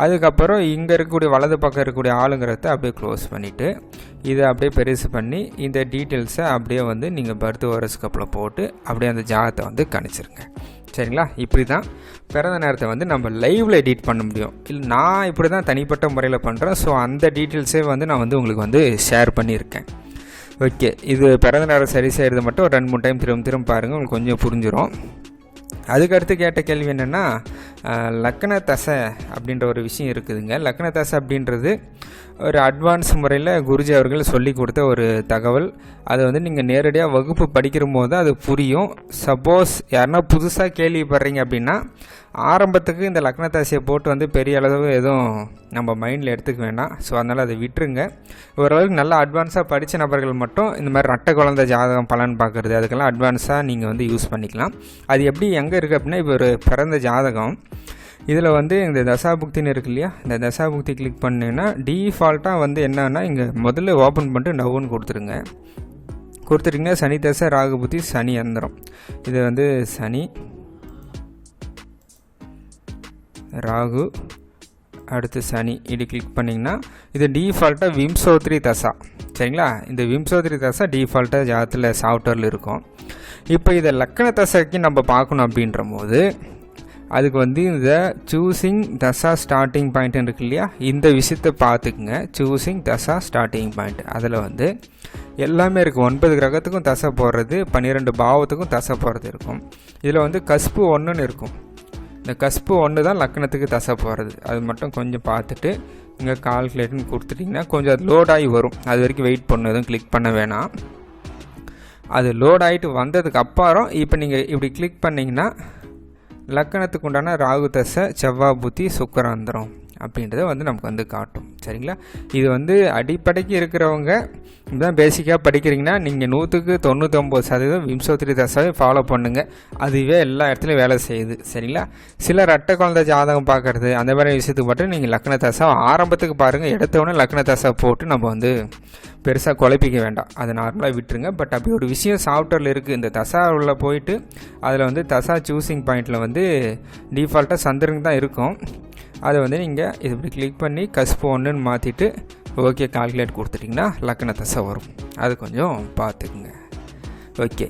அதுக்கப்புறம் இங்கே இருக்கக்கூடிய வலது பக்கம் இருக்கக்கூடிய ஆளுங்கிறத அப்படியே க்ளோஸ் பண்ணிவிட்டு இதை அப்படியே பெருசு பண்ணி இந்த டீட்டெயில்ஸை அப்படியே வந்து நீங்கள் பர்த் ஹோரோஸ்கோப்பில் போட்டு அப்படியே அந்த ஜாதகத்தை வந்து கணிச்சிருங்க. சரிங்களா. இப்படி தான் பிறந்த நேரத்தை வந்து நம்ம லைவில் எடிட் பண்ண முடியும். இல்லை நான் இப்படி தான் தனிப்பட்ட முறையில் பண்ணுறேன். ஸோ அந்த டீட்டெயில்ஸே வந்து நான் வந்து உங்களுக்கு வந்து ஷேர் பண்ணியிருக்கேன். ஓகே, இது பிறந்த நேரம் சரி செய்கிறது மட்டும் ஒரு 2-3 டைம் திரும்ப பாருங்கள், உங்களுக்கு கொஞ்சம் புரிஞ்சிடும். அதுக்கடுத்து கேட்ட கேள்வி என்னென்னா, லக்ன தசை அப்படின்ற ஒரு விஷயம் இருக்குதுங்க. லக்ன தசை அப்படின்றது ஒரு அட்வான்ஸ் முறையில் குருஜி அவர்கள் சொல்லி கொடுத்த ஒரு தகவல். அதை வந்து நீங்கள் நேரடியாக வகுப்பு படிக்கிற போது தான் அது புரியும். சப்போஸ் யாருன்னா புதுசாக கேள்விப்படுறீங்க அப்படின்னா ஆரம்பத்துக்கு இந்த லக்ன தசையை போட்டு வந்து பெரிய அளவு எதுவும் நம்ம மைண்டில் எடுத்துக்க வேண்டாம். ஸோ அதனால் அதை விட்டுருங்க. ஓரளவுக்கு நல்லா அட்வான்ஸாக படித்த நபர்கள் மட்டும் இந்த மாதிரி ரெட்டை குழந்தை ஜாதகம் பலன் பார்க்குறது அதுக்கெல்லாம் அட்வான்ஸாக நீங்கள் வந்து யூஸ் பண்ணிக்கலாம். அது எப்படி எங்கே இருக்குது அப்படின்னா, இப்போ ஒரு பிறந்த ஜாதகம் இதில் வந்து இந்த தசாபுக்தின்னு இருக்கு இல்லையா, இந்த தசாபுக்தி கிளிக் பண்ணிங்கன்னா டீஃபால்ட்டாக வந்து என்னன்னா இங்கே முதல்ல ஓப்பன் பண்ணிட்டு நவ்வுன்னு கொடுத்துட்டிங்கன்னா சனி தசை ராகு புத்தி சனி அந்தரம். இது வந்து சனி ராகு அடுத்து சனி இது கிளிக் பண்ணிங்கன்னா இது டீஃபால்ட்டாக விம்சோத்ரி தசா. சரிங்களா. இந்த விம்சோத்ரி தசா டீஃபால்ட்டாக ஜாதத்தில் சாஃப்ட்வேரில் இருக்கும். இப்போ இதை லக்கண தசைக்கு நம்ம பார்க்கணும் அப்படின்ற போது அதுக்கு வந்து இந்த சூஸிங் தசா ஸ்டார்டிங் பாயிண்ட் இருக்கு இல்லையா, இந்த விஷயத்தை பார்த்துக்குங்க. சூஸிங் தசா ஸ்டார்டிங் பாயிண்ட் அதில் வந்து எல்லாமே இருக்குது. 9 கிரகத்துக்கும் தசை போடுறது, 12 பாவத்துக்கும் தசை போடுறது இருக்கும். இதில் வந்து கஸ்பு 1ன்னு இருக்கும். இந்த கஸ்பு 1 தான் லக்னத்துக்கு தசை போடுறது. அது மட்டும் கொஞ்சம் பார்த்துட்டு இங்கே கால்குலேட்னு கொடுத்துட்டிங்கன்னா கொஞ்சம் அது லோட் ஆகி வரும். அது வரைக்கும் வெயிட் பண்ண எதுவும் கிளிக் பண்ண வேணாம். அது லோட் ஆகிட்டு வந்ததுக்கு அப்புறம் இப்போ நீங்கள் இப்படி கிளிக் பண்ணிங்கன்னா லக்கணத்துக்கு உண்டான ராகு தசை செவ்வாய் புத்தி சுக்கராந்திரம் அப்படின்றத வந்து நமக்கு வந்து காட்டும். சரிங்களா. இது வந்து அடிப்படைக்கு இருக்கிறவங்க இதுதான் பேசிக்காக படிக்கிறீங்கன்னா நீங்கள் 100க்கு 99% விம்சோத்ரி தசாவை ஃபாலோ பண்ணுங்கள். அதுவே எல்லா இடத்துலையும் வேலை செய்யுது. சரிங்களா. சில ரெட்டை குழந்தை ஜாதகம் பார்க்குறது அந்த மாதிரி விஷயத்துக்கு மட்டும் நீங்கள் லக்ன தசா ஆரம்பத்துக்கு பாருங்கள். எடுத்தவொடனே லக்ன தசா போட்டு நம்ம வந்து பெருசாக குழப்பிக்க வேண்டாம், அதை நார்மலாக விட்டுருங்க. பட் அப்படி ஒரு விஷயம் சாஃப்ட்வேரில் இருக்குது. இந்த தசா உள்ள போயிட்டு அதில் வந்து தசா சூஸிங் பாயிண்டில் வந்து டிஃபால்ட்டாக சந்திரனுக்கு தான் இருக்கும். அதை வந்து நீங்கள் இது இப்படி கிளிக் பண்ணி கஸ்பு 1ன்னு மாற்றிட்டு ஓகே கால்குலேட் கொடுத்துட்டிங்கன்னா லக்ன தசை வரும். அது கொஞ்சம் பார்த்துக்குங்க. ஓகே,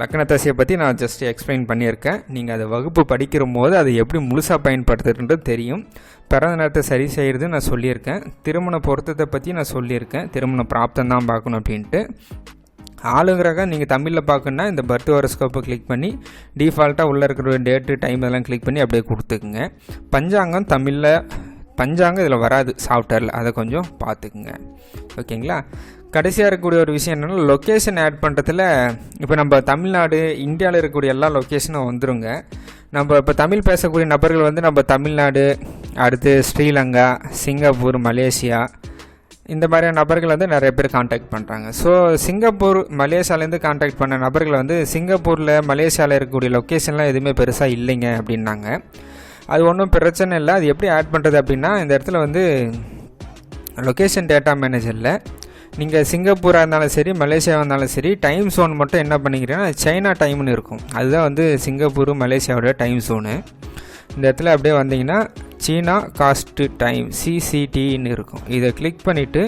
லக்ன தசையை பற்றி நான் ஜஸ்ட் எக்ஸ்பிளைன் பண்ணியிருக்கேன். நீங்கள் அதை வகுப்பு படிக்கிற போது அதை எப்படி முழுசாக பயன்படுத்துறதுன்றது தெரியும். பிறந்த நேரத்தை சரி செய்கிறது நான் சொல்லியிருக்கேன். திருமண பொருத்தத்தை பற்றி நான் சொல்லியிருக்கேன். திருமண பிராப்தம் தான் பார்க்கணும் அப்படின்ட்டு. ஆளுங்கிறக நீங்கள் தமிழில் பார்க்கணுன்னா இந்த பர்த் ஹோரோஸ்கோப்பை கிளிக் பண்ணி டிஃபால்ட்டாக உள்ளே இருக்கிற டேட்டு டைம் இதெல்லாம் கிளிக் பண்ணி அப்படியே கொடுத்துக்குங்க. பஞ்சாங்கம் தமிழில் பஞ்சாங்கம் இதில் வராது சாஃப்ட்வேரில், அதை கொஞ்சம் பார்த்துக்குங்க. ஓகேங்களா. கடைசியாக இருக்கக்கூடிய ஒரு விஷயம் என்னென்னா லொக்கேஷன் ஆட் பண்ணுறதுல இப்போ நம்ம தமிழ்நாடு இந்தியாவில் இருக்கக்கூடிய எல்லா லொக்கேஷனும் வந்துருங்க. நம்ம இப்போ தமிழ் பேசக்கூடிய நபர்கள் வந்து நம்ம தமிழ்நாடு அடுத்து ஸ்ரீலங்கா சிங்கப்பூர் மலேசியா இந்த மாதிரியான நபர்கள் வந்து நிறைய பேர் காண்டாக்ட் பண்ணுறாங்க. ஸோ சிங்கப்பூர் மலேசியாவிலேருந்து காண்டாக்ட் பண்ண நபர்களை வந்து சிங்கப்பூரில் மலேசியாவில் இருக்கக்கூடிய லொக்கேஷன்லாம் எதுவுமே பெருசாக இல்லைங்க அப்படின்னாங்க. அது ஒன்றும் பிரச்சனை இல்லை. அது எப்படி ஆட் பண்ணுறது அப்படின்னா இந்த இடத்துல வந்து லொக்கேஷன் டேட்டா மேனேஜரில் நீங்கள் சிங்கப்பூராக இருந்தாலும் சரி மலேசியாவாக இருந்தாலும் சரி டைம் ஜோன் மட்டும் என்ன பண்ணிக்கிறீங்கன்னா சைனா டைம்னு இருக்கும். அதுதான் வந்து சிங்கப்பூர் மலேசியாவோட டைம் ஜோனு. இந்த இடத்துல அப்படியே வந்தீங்கன்னா சீனா காஸ்ட் டைம் CCTன்னு இருக்கும். இதை கிளிக் பண்ணிவிட்டு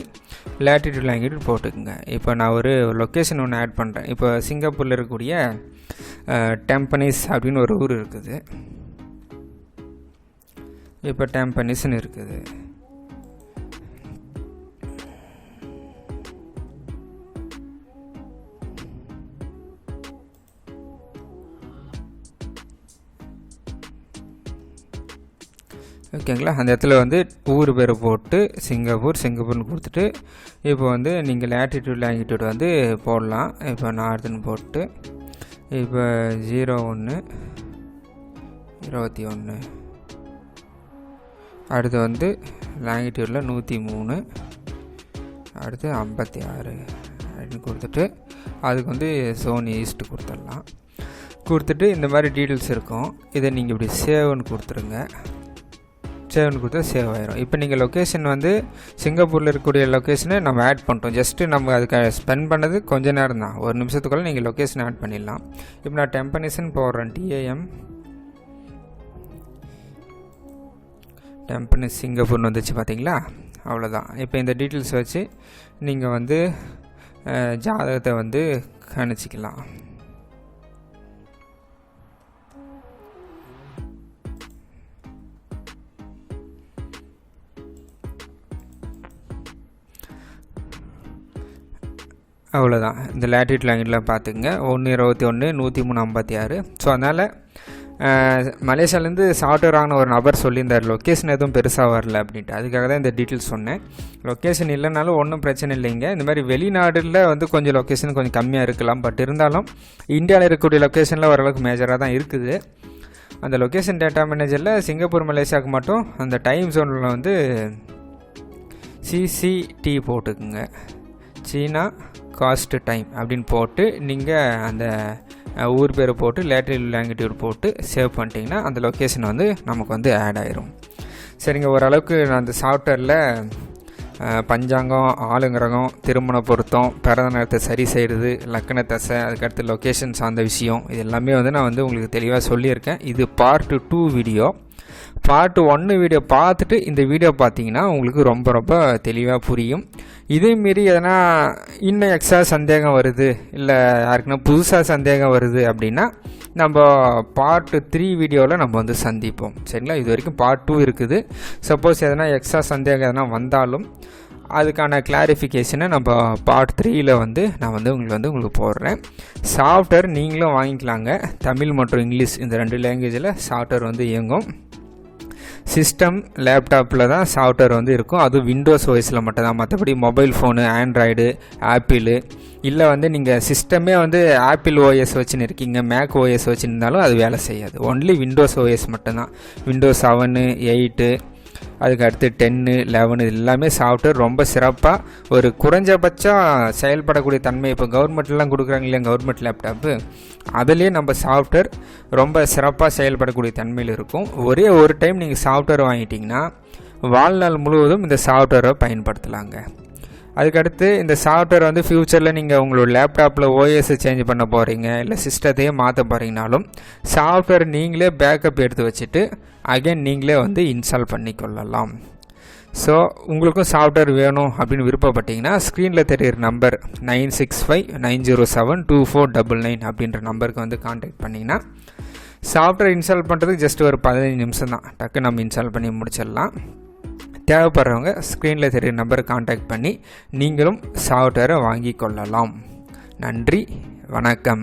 லேட்டிடியூட் லாங்கிடியூட் போட்டுக்குங்க. இப்போ நான் ஒரு லொக்கேஷன் ஒன்று ஆட் பண்ணுறேன். இப்போ சிங்கப்பூரில் இருக்கக்கூடிய டெம்பனிஸ் அப்படின்னு ஒரு ஊர் இருக்குது. இப்போ டெம்பனிஸ்ன்னு இருக்குது. ஓகேங்களா, அந்த இடத்துல வந்து ஊர் பேர் போட்டு சிங்கப்பூர்னு கொடுத்துட்டு இப்போ வந்து நீங்கள் லேட்டிடியூட் லாங்கிடியூட் வந்து போடலாம். இப்போ நார்த்துன்னு போட்டு இப்போ 01 21 அடுத்து வந்து லாங்கிடியூடில் 103 அடுத்து 56 அப்படின்னு கொடுத்துட்டு அதுக்கு வந்து ஜோன் ஈஸ்ட் கொடுத்துடலாம். கொடுத்துட்டு இந்த மாதிரி டீட்டெயில்ஸ் இருக்கும். இதை நீங்கள் இப்படி சேவ்னு கொடுத்துருங்க. சேவ்னு கொடுத்தா சேவ் ஆயிரும். இப்போ நீங்கள் லொக்கேஷன் வந்து சிங்கப்பூரில் இருக்கக்கூடிய லொக்கேஷனை நம்ம ஆட் பண்ணிட்டோம். ஜஸ்ட்டு நம்ம அதுக்கு ஸ்பெண்ட் பண்ணது கொஞ்சம் நேரம் தான், ஒரு நிமிஷத்துக்குள்ளே நீங்கள் லொக்கேஷன் ஆட் பண்ணிடலாம். இப்போ நான் டெம்பனிஸ்ன்னு போடுறேன். டெம்பனிஸ் சிங்கப்பூர்னு வந்துச்சு பார்த்தீங்களா, அவ்வளோதான். இப்போ இந்த டீட்டெயில்ஸ் வச்சு நீங்கள் வந்து ஜாதகத்தை வந்து கணிச்சிக்கலாம். அவ்வளோதான். இந்த லேட்டிடியூட் லாங்கிடியூட்லாம் பார்த்துங்க. 121 103 56. ஸோ அதனால் மலேசியாவிலேருந்து சாஃப்ட்வேர் வாங்கின ஒரு நபர் சொல்லியிருந்தார் லொக்கேஷன் எதுவும் பெருசாக வரல அப்படின்ட்டு. அதுக்காக தான் இந்த டீட்டெயில்ஸ் சொன்னேன். லொக்கேஷன் இல்லைனாலும் ஒன்றும் பிரச்சனை இல்லைங்க. இந்த மாதிரி வெளிநாடுல வந்து கொஞ்சம் லொக்கேஷன் கொஞ்சம் கம்மியாக இருக்கலாம். பட் இருந்தாலும் இந்தியாவில் இருக்கக்கூடிய லொக்கேஷனில் ஓரளவுக்கு மேஜராக தான் இருக்குது. அந்த லொக்கேஷன் டேட்டா மேனேஜரில் சிங்கப்பூர் மலேசியாவுக்கு மட்டும் அந்த டைம் ஜோனில் வந்து CCT போட்டுக்குங்க. சீனா காஸ்ட் டைம் அப்படின்னு போட்டு நீங்கள் அந்த ஊர் பேரை போட்டு லேட்டிடியூட் லாங்கிடியூட் போட்டு சேவ் பண்ணிட்டீங்கன்னா அந்த லொக்கேஷன் வந்து நமக்கு வந்து ஆட் ஆயிரும். சரிங்க, ஓரளவுக்கு நான் அந்த சாஃப்ட்வேரில் பஞ்சாங்கம், ஆளுங்கிரகம், திருமண பொருத்தம், பிறந்த நேரத்தை சரி செய்கிறது, லக்கண தசை, அதுக்கடுத்து லொக்கேஷன் சார்ந்த விஷயம், இது எல்லாமே வந்து நான் வந்து உங்களுக்கு தெளிவாக சொல்லியிருக்கேன். இது பார்ட் 2 வீடியோ. பார்ட் 1 வீடியோ பார்த்துட்டு இந்த வீடியோ பார்த்தீங்கன்னா உங்களுக்கு ரொம்ப ரொம்ப தெளிவாக புரியும். இதேமாரி எதனா இன்னும் எக்ஸ்ட்ரா சந்தேகம் வருது, இல்லை யாருக்குன்னா புதுசாக சந்தேகம் வருது அப்படின்னா நம்ம பார்ட் 3 வீடியோவில் நம்ம வந்து சந்திப்போம். சரிங்களா, இது வரைக்கும் பார்ட் 2 இருக்குது. சப்போஸ் எதனா எக்ஸ்ட்ரா சந்தேகம் எதனா வந்தாலும் அதுக்கான கிளாரிஃபிகேஷனை நம்ம பார்ட் 3ல் வந்து நான் வந்து உங்களுக்கு போடுறேன். சாஃப்ட்வேர் நீங்களும் வாங்கிக்கலாங்க. தமிழ் மற்றும் இங்கிலீஷ் இந்த 2 லாங்குவேஜில் சாஃப்ட்வேர் வந்து இயங்கும். சிஸ்டம் லேப்டாப்பில் தான் சாஃப்ட்வேர் வந்து இருக்கும். அதுவும் விண்டோஸ் ஓஎஸில் மட்டும் தான். மற்றபடி மொபைல் ஃபோனு, ஆண்ட்ராய்டு, ஆப்பிள், இல்லை வந்து நீங்கள் சிஸ்டமே வந்து ஆப்பிள் ஓஎஸ் வச்சுன்னு இருக்கீங்க, மேக் ஓஎஸ் வச்சுருந்தாலும் அது வேலை செய்யாது. ஒன்லி விண்டோஸ் ஓஎஸ் மட்டும்தான். விண்டோஸ் 7, 8, அதுக்கு அடுத்து 10, 11 இது எல்லாமே சாஃப்ட்வேர் ரொம்ப சிறப்பாக ஒரு குறைஞ்சபட்சம் செயல்படக்கூடிய தன்மை. இப்போ கவர்மெண்ட்லாம் கொடுக்குறாங்க இல்லையா கவர்மெண்ட் லேப்டாப்பு, அதுலேயே நம்ம சாஃப்ட்வேர் ரொம்ப சிறப்பாக செயல்படக்கூடிய தன்மையில் இருக்கும். ஒரே ஒரு டைம் நீங்கள் சாஃப்ட்வேர் வாங்கிட்டிங்கன்னா வாழ்நாள் முழுவதும் இந்த சாஃப்ட்வேரை பயன்படுத்தலாங்க. அதுக்கடுத்து இந்த சாஃப்ட்வேர் வந்து ஃப்யூச்சரில் நீங்கள் உங்களோட லேப்டாப்பில் ஓஎஸ் சேஞ்ச் பண்ண போகிறீங்க, இல்லை சிஸ்டத்தையே மாற்ற போகிறீங்கனாலும் சாஃப்ட்வேர் நீங்களே பேக்கப் எடுத்து வச்சுட்டு அகைன் நீங்களே வந்து இன்ஸ்டால் பண்ணிக்கொள்ளலாம். ஸோ உங்களுக்கும் சாஃப்ட்வேர் வேணும் அப்படின்னு விருப்பப்பட்டீங்கன்னா ஸ்க்ரீனில் தெரிகிற நம்பர் 9659072499 அப்படின்ற நம்பருக்கு வந்து கான்டாக்ட் பண்ணிங்கன்னா சாஃப்ட்வேர் இன்ஸ்டால் பண்ணுறதுக்கு ஜஸ்ட் ஒரு 15 நிமிஷம் தான். டக்கு நம்ம இன்ஸ்டால் பண்ணி முடிச்சிடலாம். தேவைப்படுறவங்க ஸ்க்ரீனில் தெரிகிற நம்பரை கான்டாக்ட் பண்ணி நீங்களும் சாஃப்ட்வேரை வாங்கி கொள்ளலாம். நன்றி, வணக்கம்.